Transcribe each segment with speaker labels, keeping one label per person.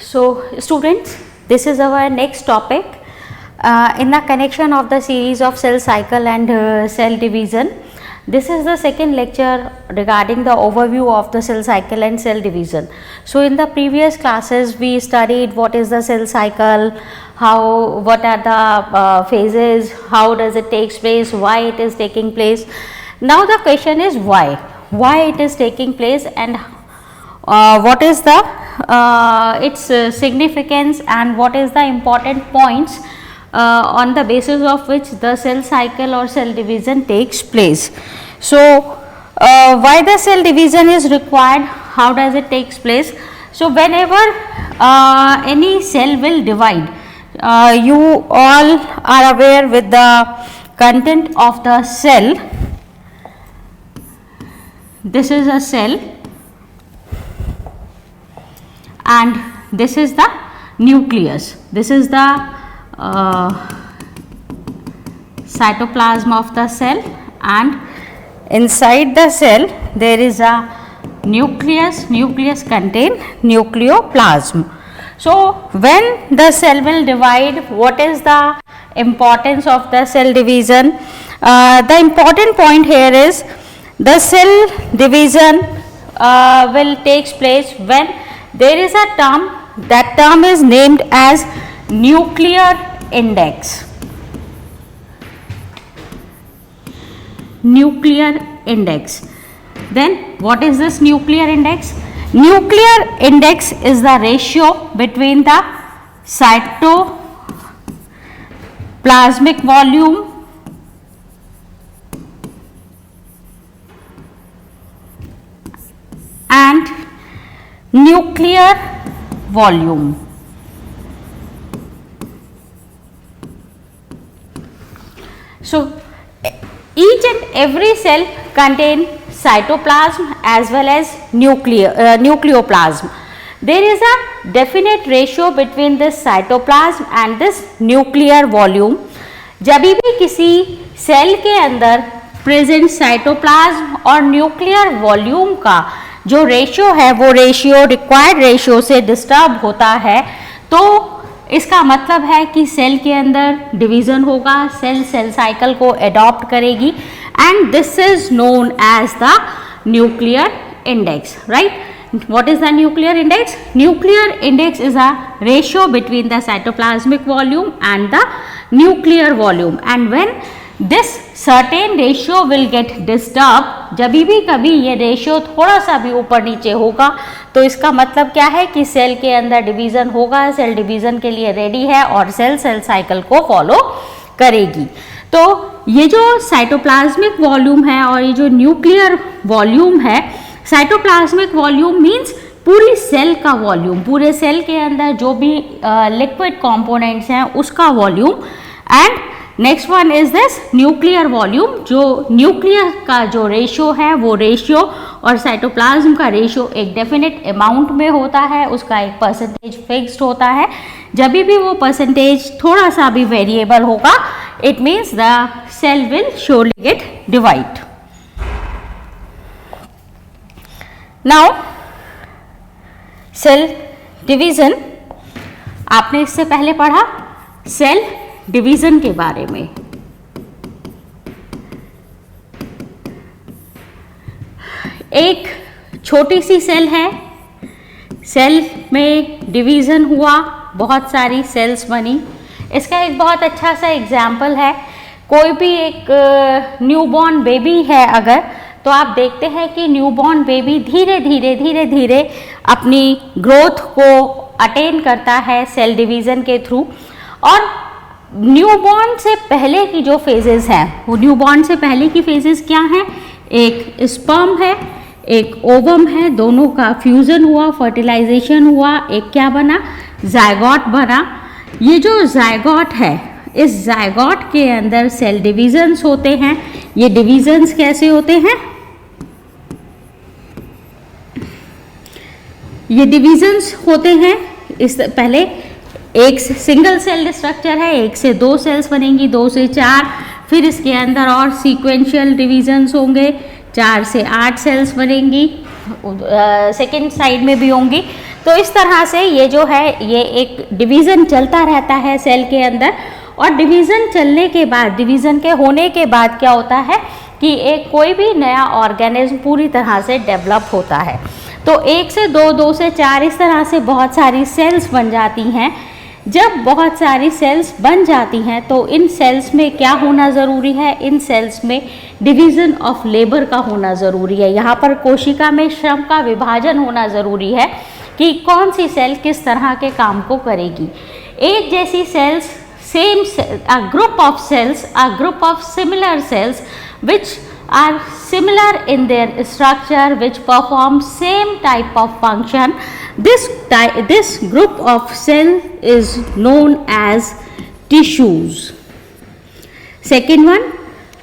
Speaker 1: So students, this is our next topic in the connection of the series of cell cycle and cell division. This is the second lecture regarding the overview of the cell cycle and cell division. So in the previous classes we studied what is the cell cycle, what are the phases, how does it takes place, why it is taking place. Now the question is why it is taking place and what is the its significance and what is the important points on the basis of which the cell cycle or cell division takes place. So why the cell division is required, how does it takes place? So whenever any cell will divide, you all are aware with the content of the cell. This is a cell and this is the nucleus. This is the cytoplasm of the cell, and inside the cell there is a nucleus. Nucleus contain nucleoplasm. So when the cell will divide, what is the importance of the cell division? The important point here is the cell division will takes place when there is a term, that term is named as nuclear index. Nuclear index. Then what is this nuclear index? Nuclear index is the ratio between the cytoplasmic volume and nuclear volume. So each and every cell contain cytoplasm as well as nucleoplasm. There is a definite ratio between this cytoplasm and this nuclear volume. जब भी किसी cell के अंदर present cytoplasm और nuclear volume का जो ratio है वो रेशियो रिक्वायर्ड रेशियो से डिस्टर्ब होता है, तो इसका मतलब है कि सेल के अंदर डिवीजन होगा, सेल साइकिल को अडॉप्ट करेगी and this is known as the nuclear index. Right, what is the nuclear index? Nuclear index is a ratio between the cytoplasmic volume and the nuclear volume, and when this certain ratio will get disturbed, जब भी कभी ये ratio थोड़ा सा भी ऊपर नीचे होगा तो इसका मतलब क्या है कि सेल के अंदर डिवीजन होगा, सेल डिवीजन के लिए रेडी है और सेल साइकिल को फॉलो करेगी. तो ये जो साइटोप्लाज्मिक वॉल्यूम है और ये जो न्यूक्लियर वॉल्यूम है, साइटोप्लाज्मिक वॉल्यूम मीन्स पूरी सेल का वॉल्यूम, पूरे सेल के अंदर जो भी लिक्विड कंपोनेंट्स हैं उसका volume, and next one is this nuclear volume. जो न्यूक्लियर का जो रेशियो है वो रेशियो और साइटोप्लाज्म का रेशियो एक डेफिनेट अमाउंट में होता है, उसका एक परसेंटेज फिक्स्ड होता है. जब भी वो परसेंटेज थोड़ा सा भी वेरिएबल होगा, it means the cell will surely get divide. Now cell division, आपने इससे पहले पढ़ा सेल डिवीजन के बारे में. एक छोटी सी सेल है, सेल में डिवीजन हुआ, बहुत सारी सेल्स बनी. इसका एक बहुत अच्छा सा एग्जाम्पल है, कोई भी एक न्यूबॉर्न बेबी है अगर, तो आप देखते हैं कि न्यूबॉर्न बेबी धीरे धीरे अपनी ग्रोथ को अटेन करता है सेल डिवीजन के थ्रू. और न्यूबॉर्न से पहले की जो फेजेस हैं, वो न्यूबॉर्न से पहले की फेजेस क्या हैं? एक स्पर्म है, एक ओवम है, दोनों का फ्यूजन हुआ, फर्टिलाइजेशन हुआ, एक क्या बना? जायगॉट बना. ये जो जायगॉट है, इस जायगॉट के अंदर सेल डिवीजन्स होते हैं. ये डिवीजन्स कैसे होते हैं? ये डिवीजन्स होते हैं, इस पहले एक सिंगल सेल स्ट्रक्चर है, 1 से 2 सेल्स बनेंगी, 2 से 4, फिर इसके अंदर और सीक्वेंशियल डिवीजन्स होंगे, 4 से 8 सेल्स बनेंगी, सेकेंड साइड में भी होंगी. तो इस तरह से ये जो है ये एक डिवीज़न चलता रहता है सेल के अंदर, और डिवीज़न चलने के बाद, डिवीज़न के होने के बाद क्या होता है कि एक कोई भी नया ऑर्गेनिज्म पूरी तरह से डेवलप होता है। तो 1 से 2, 2 से 4 इस तरह से बहुत सारी सेल्स बन जाती हैं। जब बहुत सारी सेल्स बन जाती हैं तो इन सेल्स में क्या होना ज़रूरी है, इन सेल्स में डिवीज़न ऑफ लेबर का होना ज़रूरी है। यहाँ पर कोशिका में श्रम का विभाजन होना ज़रूरी है कि कौन सी सेल किस तरह के काम को करेगी। एक जैसी sales, same cell, a group of cells, a group of similar cells which are similar in their structure, which perform same type of function. This group of cell is known as tissues. Second one,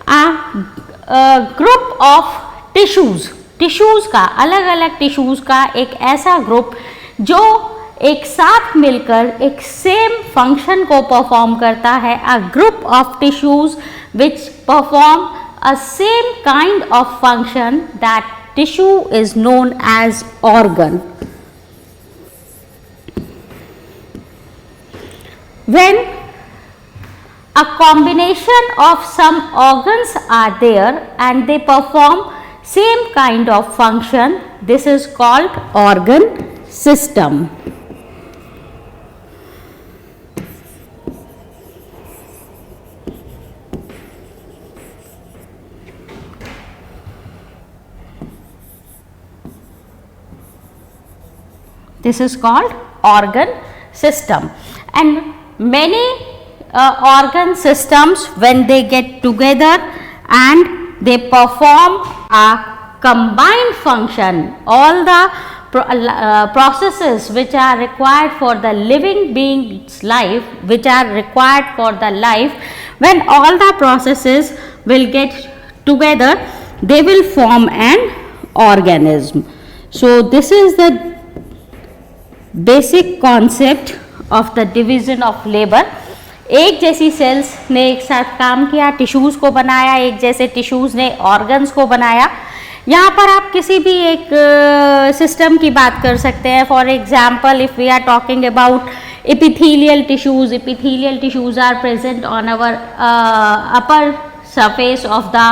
Speaker 1: a group of tissues. Tissues का, अलग अलग tissues का एक ऐसा group जो एक साथ मिलकर एक सेम फंक्शन को परफॉर्म करता है। A group of tissues which perform a same kind of function, that tissue is known as organ. When a combination of some organs are there and they perform same kind of function, this is called organ system. This is called organ system, and many organ systems, when they get together and they perform a combined function, all the processes which are required for the living being's life, which are required for the life, when all the processes will get together, they will form an organism. So this is the basic concept of the division of labour. एक जैसी sales ने एक साथ काम किया, tissues को बनाया, एक जैसे टिश्यूज़ ने ऑर्गन्स को बनाया। यहाँ पर आप किसी भी एक सिस्टम की बात कर सकते हैं। For example, if we are talking about epithelial tissues are present on our upper surface of the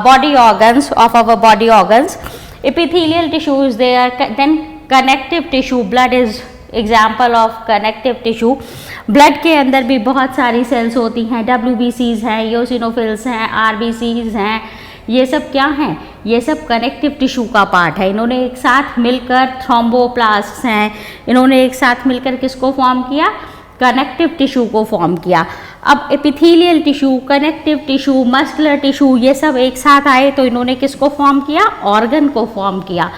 Speaker 1: body organs, of our body organs. Epithelial tissues, they are then connective tissue, blood is example of connective tissue. Blood के अंदर भी बहुत सारी sales होती हैं, WBCs हैं, eosinophils हैं, RBCs हैं। ये सब क्या हैं? ये सब कनेक्टिव टिश्यू का पार्ट है। इन्होंने एक साथ मिलकर, थ्रोम्बोप्लास्ट हैं, इन्होंने एक साथ मिलकर किसको फॉर्म किया? कनेक्टिव टिश्यू को फॉर्म किया। अब epithelial tissue, connective tissue, muscular tissue, ये सब एक साथ आए तो इन्होंने किसको फॉर्म किया? ऑर्गन को फॉर्म किया।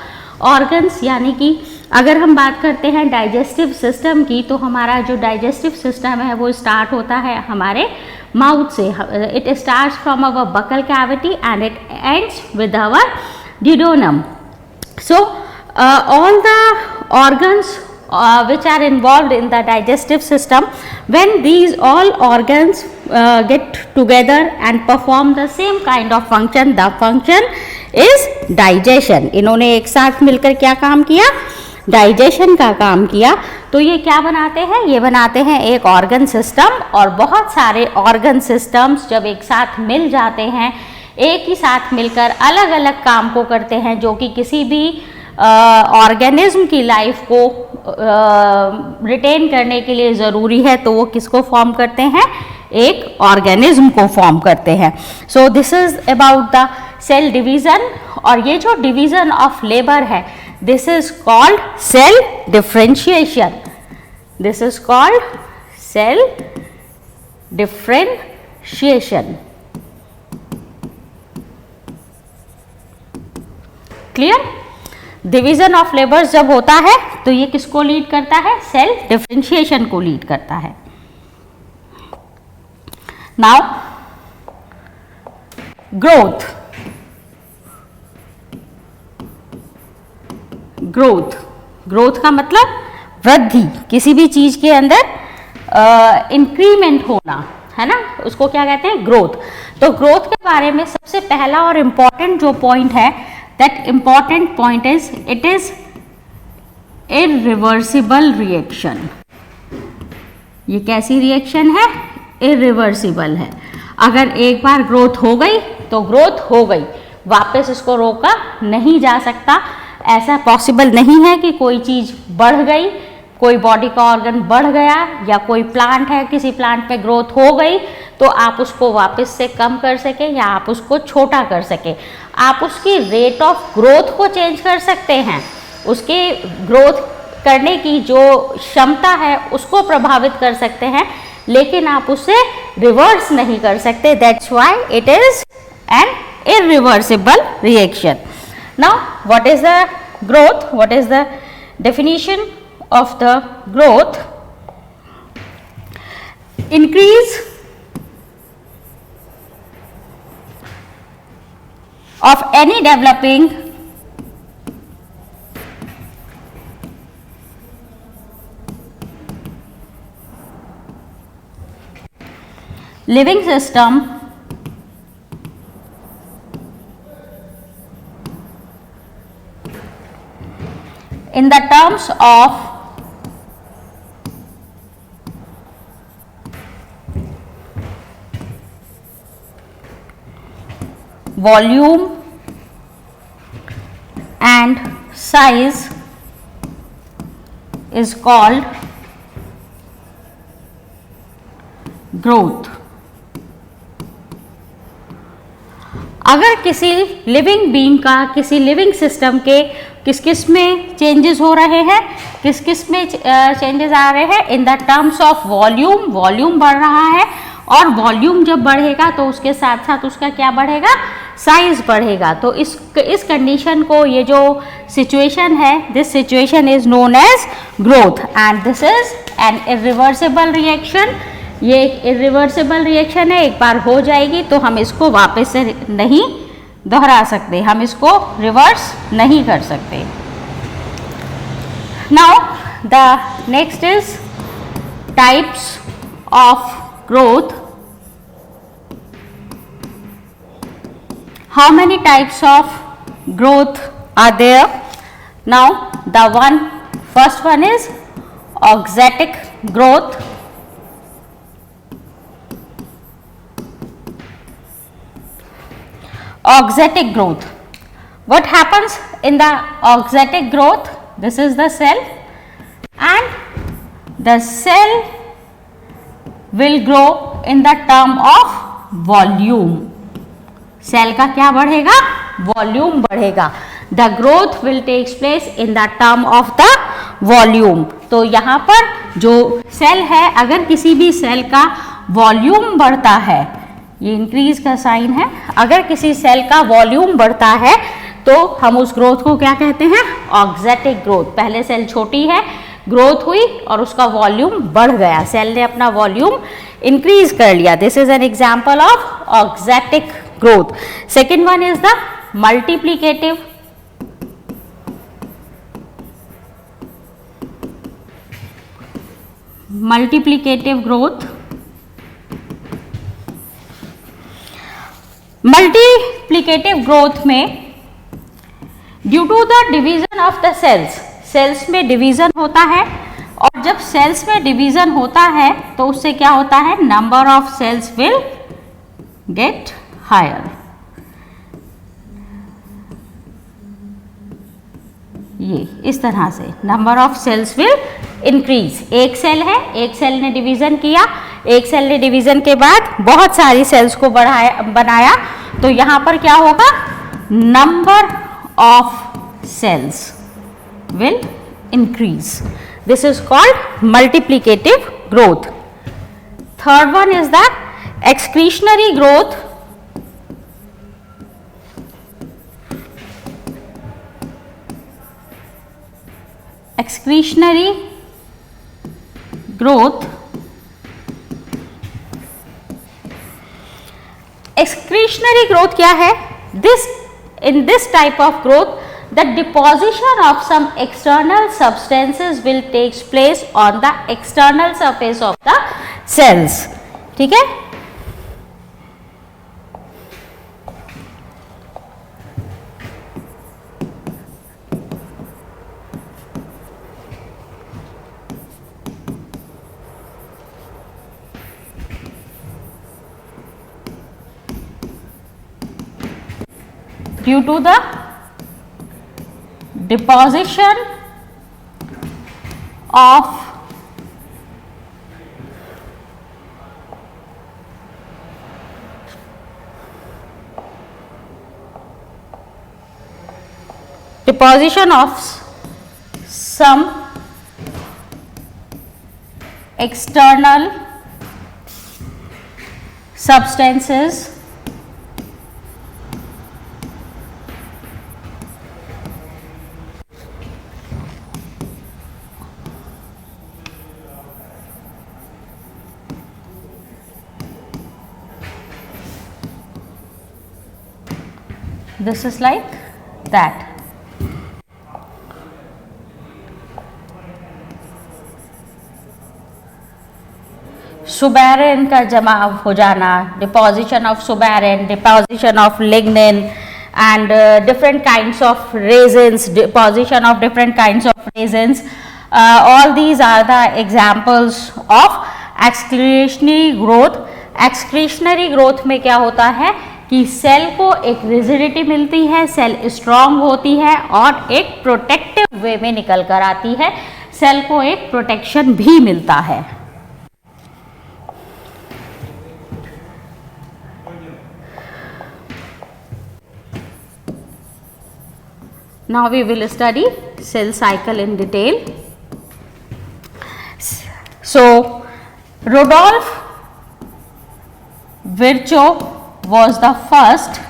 Speaker 1: ऑर्गन्स यानी कि अगर हम बात करते हैं डाइजेस्टिव सिस्टम की, तो हमारा जो डाइजेस्टिव सिस्टम है वो स्टार्ट होता है हमारे माउथ से। It starts from our buccal cavity and it ends with our duodenum. So all the organs which are involved in the digestive system, when these all organs get together and perform the same kind of function, the function is digestion. इन्होंने एक साथ मिलकर क्या काम किया? Digestion का काम किया। तो ये क्या बनाते हैं? ये बनाते हैं एक ऑर्गन सिस्टम। और बहुत सारे ऑर्गन सिस्टम्स जब एक साथ मिल जाते हैं, एक ही साथ मिलकर अलग अलग काम को करते हैं, जो कि किसी भी ऑर्गेनिज्म की लाइफ को रिटेन करने के लिए ज़रूरी है, तो वो किसको फॉर्म करते हैं? एक ऑर्गेनिज्म को फॉर्म करते हैं। So this is about the cell division. और ये जो डिवीज़न ऑफ लेबर है, this is called cell differentiation. This is called cell differentiation. Clear? Division of labours जब होता है तो ये किसको लीड करता है? सेल डिफरेंशिएशन को लीड करता है। Now growth. ग्रोथ का मतलब वृद्धि, किसी भी चीज के अंदर इंक्रीमेंट होना, है ना, उसको क्या कहते हैं? ग्रोथ। तो ग्रोथ के बारे में सबसे पहला और इम्पॉर्टेंट जो पॉइंट है, that important point is it is irreversible reaction. ये कैसी रिएक्शन है? इरिवर्सिबल है। अगर एक बार ग्रोथ हो गई तो ग्रोथ हो गई, वापस इसको रोका नहीं जा सकता। ऐसा पॉसिबल नहीं है कि कोई चीज़ बढ़ गई, कोई बॉडी का ऑर्गन बढ़ गया या कोई प्लांट है, किसी प्लांट पे ग्रोथ हो गई तो आप उसको वापस से कम कर सके या आप उसको छोटा कर सके। आप उसकी रेट ऑफ ग्रोथ को चेंज कर सकते हैं, उसके ग्रोथ करने की जो क्षमता है उसको प्रभावित कर सकते हैं, लेकिन आप उसे रिवर्स नहीं कर सकते। That's why it is an irreversible reaction. Now what is the growth? What is the definition of the growth? Increase of any developing living system in the terms of volume and size is called growth. अगर किसी living being का, किसी living system के किस किस में changes हो रहे हैं, किस किस में चेंजेस आ रहे हैं, in the terms of volume, volume बढ़ रहा है और वॉल्यूम जब बढ़ेगा तो उसके साथ साथ उसका क्या बढ़ेगा? साइज बढ़ेगा। तो इस कंडीशन को, ये जो सिचुएशन है, this situation is known as growth and this is an irreversible reaction. ये एक इरिवर्सिबल रिएक्शन है, एक बार हो जाएगी तो हम इसको वापस से नहीं दोहरा सकते, हम इसको रिवर्स नहीं कर सकते। Now the next is types of growth. How many types of growth are there? Now the first one is auxetic growth. Auxetic growth. What happens in the auxetic growth? This is the cell and the cell will grow in the term of volume. Cell का क्या बढ़ेगा? Volume बढ़ेगा. The growth will takes place in the term of the volume. तो यहाँ पर जो cell है, अगर किसी भी सेल का वॉल्यूम बढ़ता है, ये इंक्रीज का साइन है, अगर किसी सेल का वॉल्यूम बढ़ता है तो हम उस ग्रोथ को क्या कहते हैं? ऑक्जेटिक ग्रोथ। पहले सेल छोटी है, ग्रोथ हुई और उसका वॉल्यूम बढ़ गया, सेल ने अपना वॉल्यूम इंक्रीज कर लिया। This is an example of auxetic growth. Second one is the multiplicative. Multiplicative growth. Multiplicative growth में due to the division of the cells, cells में डिवीजन होता है और जब सेल्स में डिवीजन होता है तो उससे क्या होता है? Number of cells will get higher. ये इस तरह से number of cells will increase. एक सेल है, एक सेल ने डिवीजन किया, एक सेल ने डिवीजन के बाद बहुत सारी सेल्स को बनाया, तो यहां पर क्या होगा? Number of cells will increase. This is called multiplicative growth. Third one is the accretionary growth. Accretionary growth. Accretionary growth क्या है? In this type of growth, the deposition of some external substances will takes place on the external surface of the cells. ठीक है? due to the deposition of some external substances this is like that. Suberin का जमा हो जाना, deposition of suberin, deposition of lignin and different kinds of resins, deposition of different kinds of resins, all these are the examples of excretionary growth. excretionary growth में क्या होता है कि cell को एक रिजिडिटी मिलती है, सेल स्ट्रॉन्ग होती है और एक प्रोटेक्टिव वे में निकल कर आती है, सेल को एक प्रोटेक्शन भी मिलता है. Now we will study cell cycle in detail. So Rudolf Virchow was the first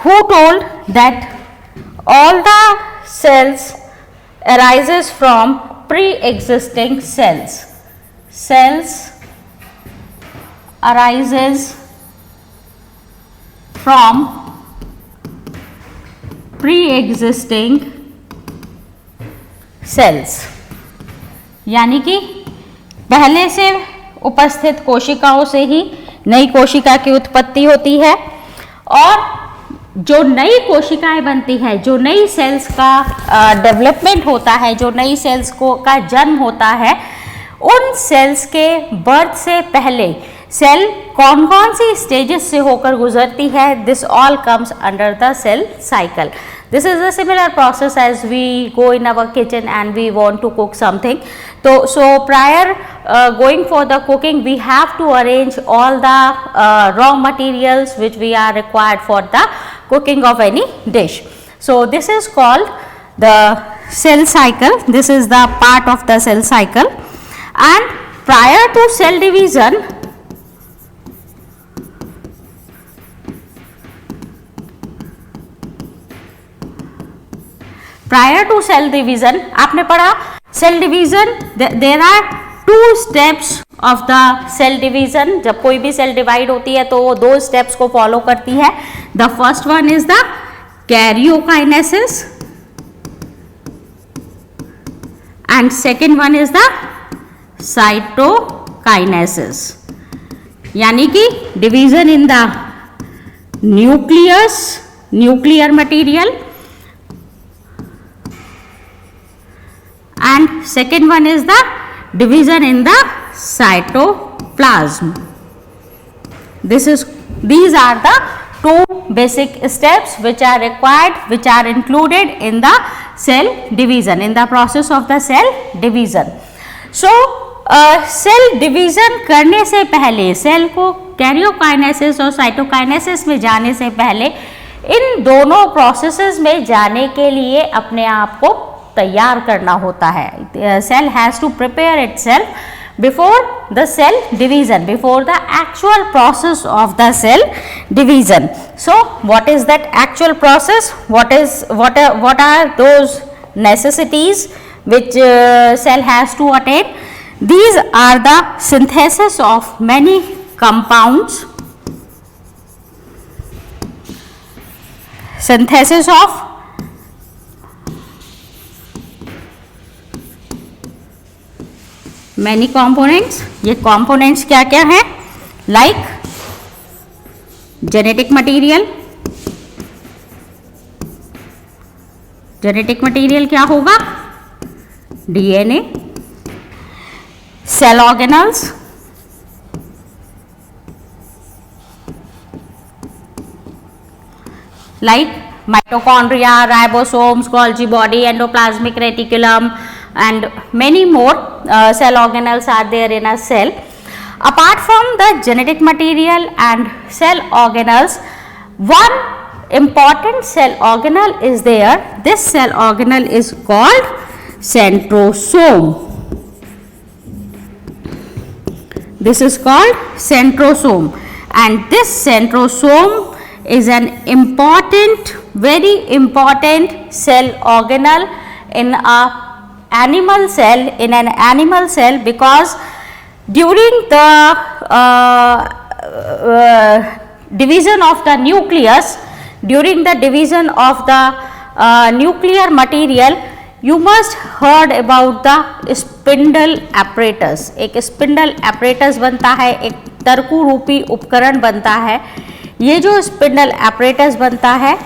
Speaker 1: who told that all the cells arises from pre-existing cells. Cells arises from pre-existing cells, यानी कि पहले से उपस्थित कोशिकाओं से ही नई कोशिका की उत्पत्ति होती है और जो नई कोशिकाएं बनती है, जो नई सेल्स का डेवलपमेंट होता है, जो नई सेल्स को का जन्म होता है, उन सेल्स के बर्थ से पहले सेल कौन कौन सी स्टेजेस से होकर गुजरती है, this all comes under the cell cycle. This is a similar process as we go in our kitchen and we want to cook something. So prior going for the cooking, we have to arrange all the raw materials which we are required for the cooking of any dish. So this is called the cell cycle. This is the part of the cell cycle. And prior to cell division, prior to cell division, आपने पढ़ा cell division, there are two steps of the cell division. जब कोई भी cell divide होती है तो वो दो steps को follow करती है. The first one is the karyokinesis and second one is the cytokinesis. यानी कि division in the nucleus, nuclear material, and second one is the division in the cytoplasm. These are the two basic steps which are required, which are included in the cell division, in the process of the cell division. So cell division करने से पहले, cell को karyokinesis और cytokinesis में जाने से पहले इन दोनों प्रोसेसेस में जाने के लिए अपने आप को तैयार करना होता है. Cell has to prepare itself before the cell division, before the actual process of the cell division. So what is that actual process, what are those necessities which cell has to attain? These are the synthesis of many compounds, synthesis of many components. ये components क्या क्या है? Like genetic material. genetic material क्या होगा? DNA. cell organelles, like mitochondria, ribosomes, Golgi body, endoplasmic reticulum, and many more cell organelles are there in a cell. Apart from the genetic material and cell organelles, one important cell organelle is there. This cell organelle is called centrosome. This is called centrosome, and this centrosome is an important, very important cell organelle in an animal cell, because during the division of the nucleus, during the division of the nuclear material, you must heard about the spindle apparatus. एक spindle apparatus बनता है, एक तर्कु रूपी उपकरण बनता है. ये जो spindle apparatus बनता है,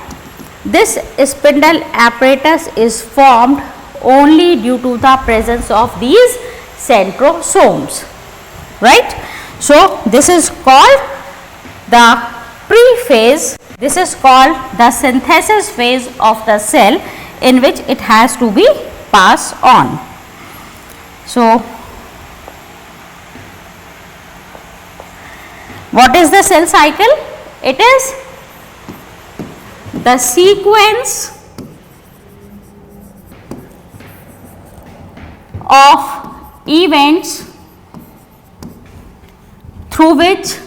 Speaker 1: this spindle apparatus is formed only due to the presence of these centrosomes, right? So this is called the pre-phase. This is called the synthesis phase of the cell, in which it has to be passed on. So what is the cell cycle? It is the sequence of events through which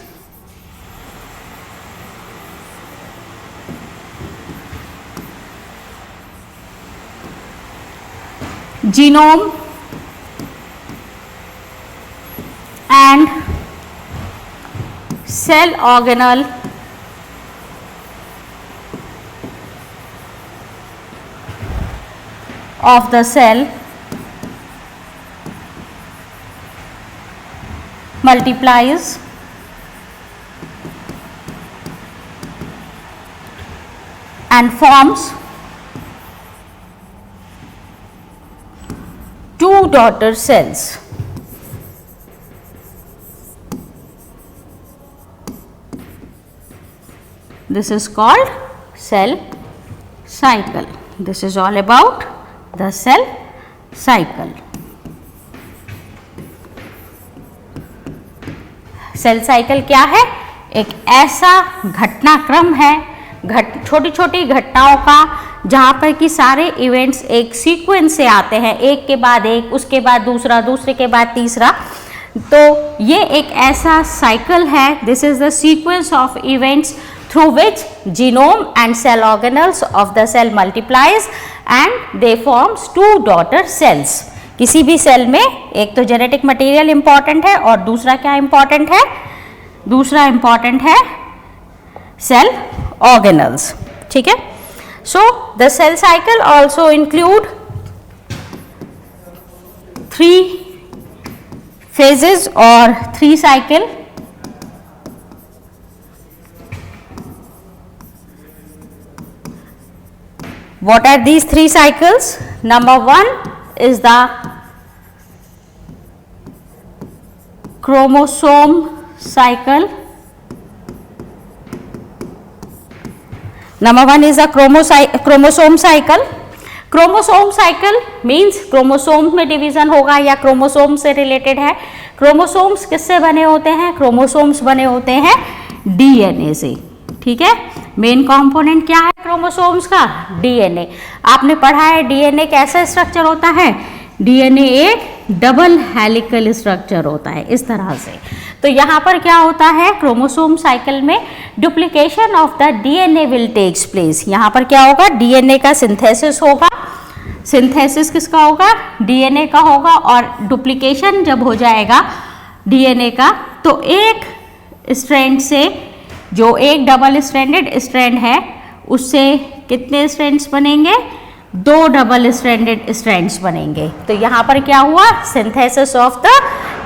Speaker 1: genome and cell organelle of the cell multiplies and forms two daughter cells. This is called cell cycle. This is all about the cell cycle. Cell cycle क्या है? एक ऐसा घटनाक्रम है, छोटी छोटी घटनाओं का, जहाँ पर कि सारे इवेंट्स एक सीक्वेंस से आते हैं, एक के बाद एक, उसके बाद दूसरा, दूसरे के बाद तीसरा. तो ये एक ऐसा साइकिल है. This is the sequence of events through which genome and cell organelles of the cell multiplies and they forms two daughter cells. किसी भी सेल में एक तो जेनेटिक मटेरियल इंपॉर्टेंट है और दूसरा क्या इंपॉर्टेंट है? दूसरा इंपॉर्टेंट है सेल ऑर्गेनल्स. ठीक है. So the cell cycle also include 3 phases or 3 cycle. What are these 3 cycles? Number 1 is the chromosome cycle. Number 1 is a chromosome cycle. Chromosome cycle means chromosome में division होगा या chromosome से related है. Chromosomes किससे बने होते हैं? Chromosomes बने होते हैं डीएनए से. ठीक है. मेन कंपोनेंट क्या है क्रोमोसोम्स का? डीएनए. आपने पढ़ा है डीएनए कैसा स्ट्रक्चर होता है? डीएनए एक डबल हेलिकल स्ट्रक्चर होता है इस तरह से. तो यहाँ पर क्या होता है? क्रोमोसोम साइकिल में duplication of the DNA will takes place. यहाँ पर क्या होगा? डीएनए का सिंथेसिस होगा. सिंथेसिस किसका होगा? डीएनए का होगा. और डुप्लीकेशन जब हो जाएगा डीएनए का, तो एक स्ट्रैंड से, जो एक डबल स्ट्रैंडेड स्ट्रैंड है, उससे कितने स्ट्रैंड्स बनेंगे? 2 डबल स्ट्रैंडेड स्ट्रैंड्स बनेंगे. तो यहाँ पर क्या हुआ? Synthesis of the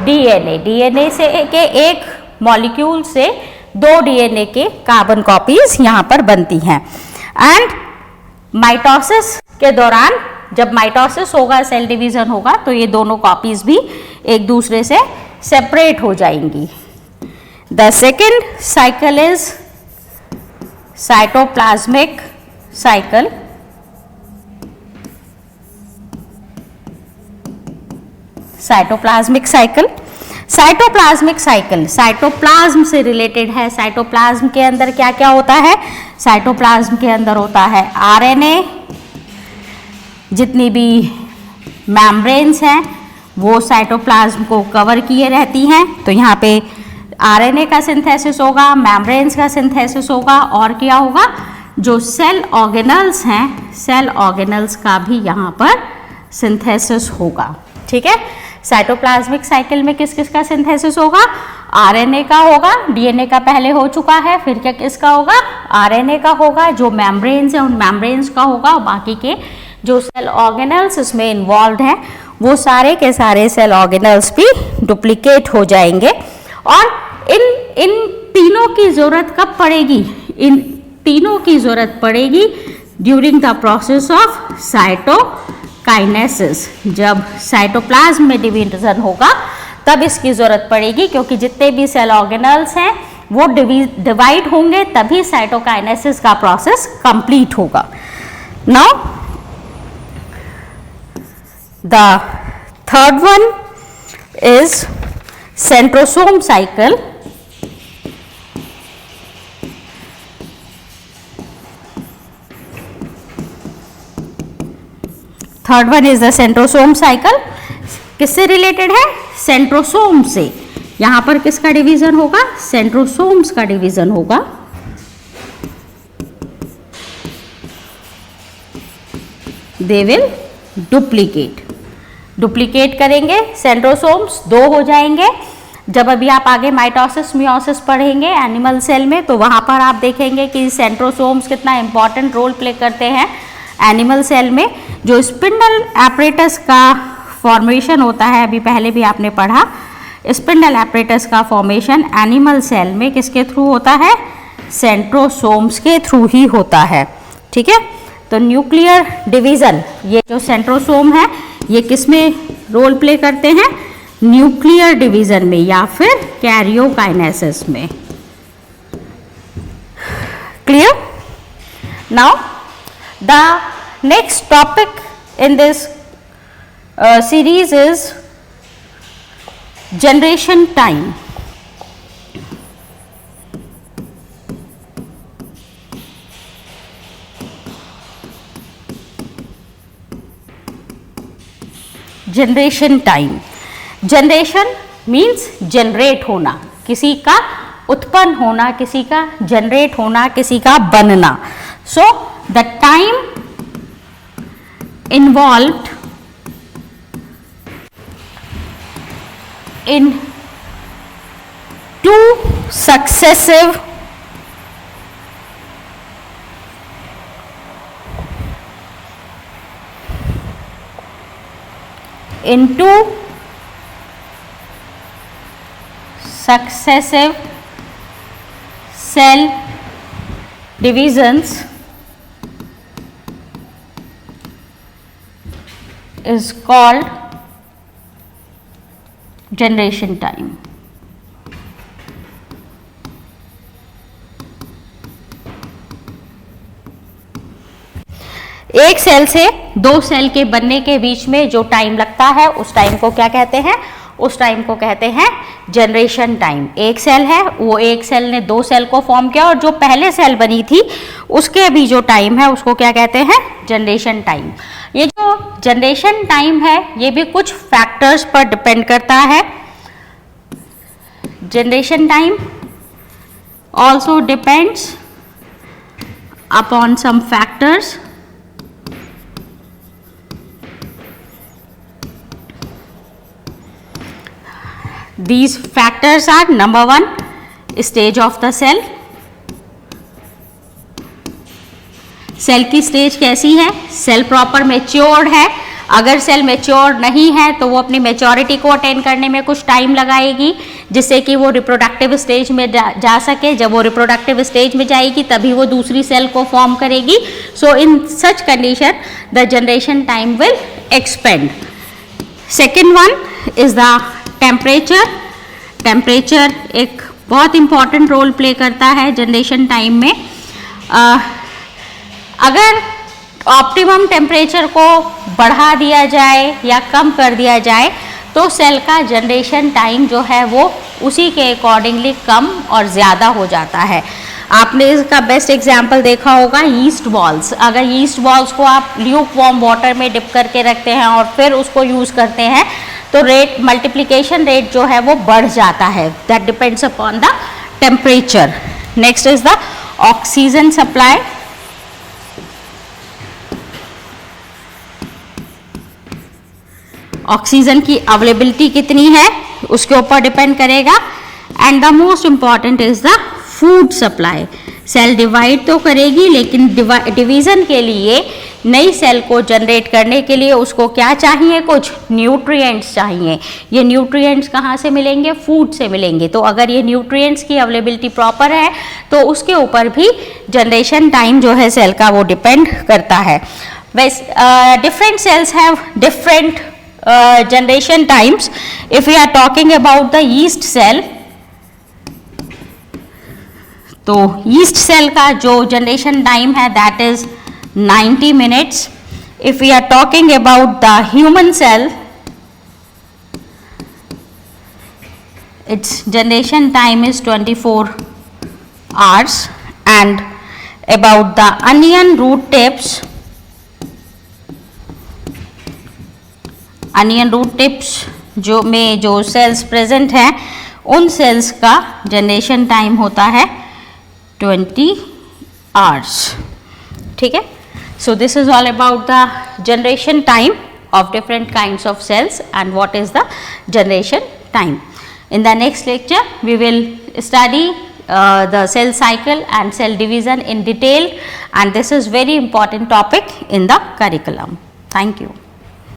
Speaker 1: DNA. DNA से के एक मॉलिक्यूल से 2 डीएनए के कार्बन कॉपीज यहाँ पर बनती हैं. एंड माइटोसिस के दौरान, जब माइटोसिस होगा, सेल डिवीजन होगा, तो ये दोनों कॉपीज भी एक दूसरे से सेपरेट हो जाएंगी. The second cycle is cytoplasmic cycle cytoplasmic cycle. Cytoplasmic cycle cytoplasm से रिलेटेड है। साइटोप्लाज्म के अंदर क्या क्या होता है? साइटोप्लाज्म के अंदर होता है आरएनए, जितनी भी मेम्ब्रेन्स हैं वो साइटोप्लाज्म को कवर किए रहती हैं। तो यहाँ पे आरएनए का सिंथेसिस होगा, मेम्ब्रेन्स का सिंथेसिस होगा, और क्या होगा? जो सेल ऑर्गेनल्स हैं, सेल ऑर्गेनल्स का भी यहाँ पर सिंथेसिस होगा। ठीक है, साइटोप्लाज्मिक साइकिल में किस किस का सिंथेसिस होगा? आरएनए का होगा, डीएनए का पहले हो चुका है, फिर क्या किसका होगा? आरएनए का होगा, जो मेम्ब्रेन्स हैं उन मेम्ब्रेन्स का होगा, और बाकी के जो सेल ऑर्गेनल्स इसमें इन्वॉल्व हैं वो सारे के सारे सेल ऑर्गेनल्स भी डुप्लीकेट हो जाएंगे। और इन तीनों की जरूरत कब पड़ेगी? इन तीनों की जरूरत पड़ेगी during the process of cytokinesis. जब साइटोप्लाज्म में डिवीजन होगा तब इसकी जरूरत पड़ेगी, क्योंकि जितने भी सेल ऑर्गेनल्स हैं वो डिवाइड होंगे तभी साइटोकाइनेसिस का प्रोसेस कंप्लीट होगा। Now the third one is centrosome cycle. Third one is the centrosome cycle. किससे रिलेटेड है? सेंट्रोसोम से। यहां पर किसका डिवीजन होगा? सेंट्रोसोम्स का डिवीजन होगा। दे विल डुप्लीकेट करेंगे, सेंट्रोसोम्स 2 हो जाएंगे। जब अभी आप आगे माइटोसिस मियोसिस पढ़ेंगे एनिमल सेल में, तो वहाँ पर आप देखेंगे कि सेंट्रोसोम्स कितना इंपॉर्टेंट रोल प्ले करते हैं एनिमल सेल में। जो स्पिंडल एपरेटस का फॉर्मेशन होता है, अभी पहले भी आपने पढ़ा, स्पिंडल एपरेटस का फॉर्मेशन एनिमल सेल में किसके थ्रू होता है? सेंट्रोसोम्स के थ्रू ही होता है। ठीक है, तो न्यूक्लियर डिवीजन, ये जो सेंट्रोसोम है ये किस में रोल प्ले करते हैं? न्यूक्लियर डिवीजन में या फिर कैरियोकाइनेसिस में। Clear? Now the next topic in this series is generation time. Generation time. Generation means generate होना, किसी का उत्पन्न होना, किसी का जनरेट होना, किसी का बनना। So the time involved in 2 successive cell divisions is called generation time. एक सेल से 2 सेल के बनने के बीच में जो टाइम लगता है उस टाइम को क्या कहते हैं? उस टाइम को कहते हैं जनरेशन टाइम। एक सेल है, वो एक सेल ने 2 सेल को फॉर्म किया और जो पहले सेल बनी थी उसके भी जो टाइम है उसको क्या कहते हैं? Generation time. ये जो जनरेशन टाइम है ये भी कुछ फैक्टर्स पर डिपेंड करता है। Generation time also depends upon some factors. These factors are number 1 stage of the cell. Cell की स्टेज कैसी है? सेल प्रॉपर मैच्योर्ड है। अगर सेल मैच्योर नहीं है तो वो अपनी मैच्योरिटी को अटेन करने में कुछ टाइम लगाएगी जिससे कि वो रिप्रोडक्टिव स्टेज में जा सके। जब वो रिप्रोडक्टिव स्टेज में जाएगी तभी वो दूसरी सेल को फॉर्म करेगी। So in such condition the generation time will expand. Second one is the temperature. Temperature एक बहुत इंपॉर्टेंट रोल प्ले करता है जनरेशन टाइम में। अगर ऑप्टिमम टेम्परेचर को बढ़ा दिया जाए या कम कर दिया जाए तो सेल का जनरेशन टाइम जो है वो उसी के अकॉर्डिंगली कम और ज़्यादा हो जाता है। आपने इसका बेस्ट एग्जांपल देखा होगा यीस्ट बॉल्स। अगर यीस्ट बॉल्स को आप ल्यूक वार्म वाटर में डिप करके रखते हैं और फिर उसको यूज़ करते हैं तो रेट मल्टीप्लिकेशन रेट जो है वो बढ़ जाता है। That depends upon the temperature. Next is the oxygen supply. Oxygen की अवेलेबिलिटी कितनी है उसके ऊपर डिपेंड करेगा। And the most important is the food supply. Cell divide तो करेगी लेकिन डिवीजन के लिए नई सेल को जनरेट करने के लिए उसको क्या चाहिए, कुछ न्यूट्रिएंट्स चाहिए। ये न्यूट्रिएंट्स कहाँ से मिलेंगे, फूड से मिलेंगे। तो अगर ये न्यूट्रिएंट्स की अवेलेबिलिटी प्रॉपर है तो उसके ऊपर भी जनरेशन टाइम जो है सेल का वो डिपेंड करता है। वैसे different cells have different generation times. If we are talking about the yeast cell, तो yeast cell का जो generation time है that is 90 minutes. If we are talking about the human cell, its generation time is 24 hours. And about the onion root tips, onion root tips जो में जो cells present हैं उन sales का generation time होता है 20 hours. ठीक है, सो this is all about the generation time of different kinds of cells and what is the generation time. In the next lecture we will study the cell cycle and cell division in detail, and this is very important topic in the curriculum. Thank you.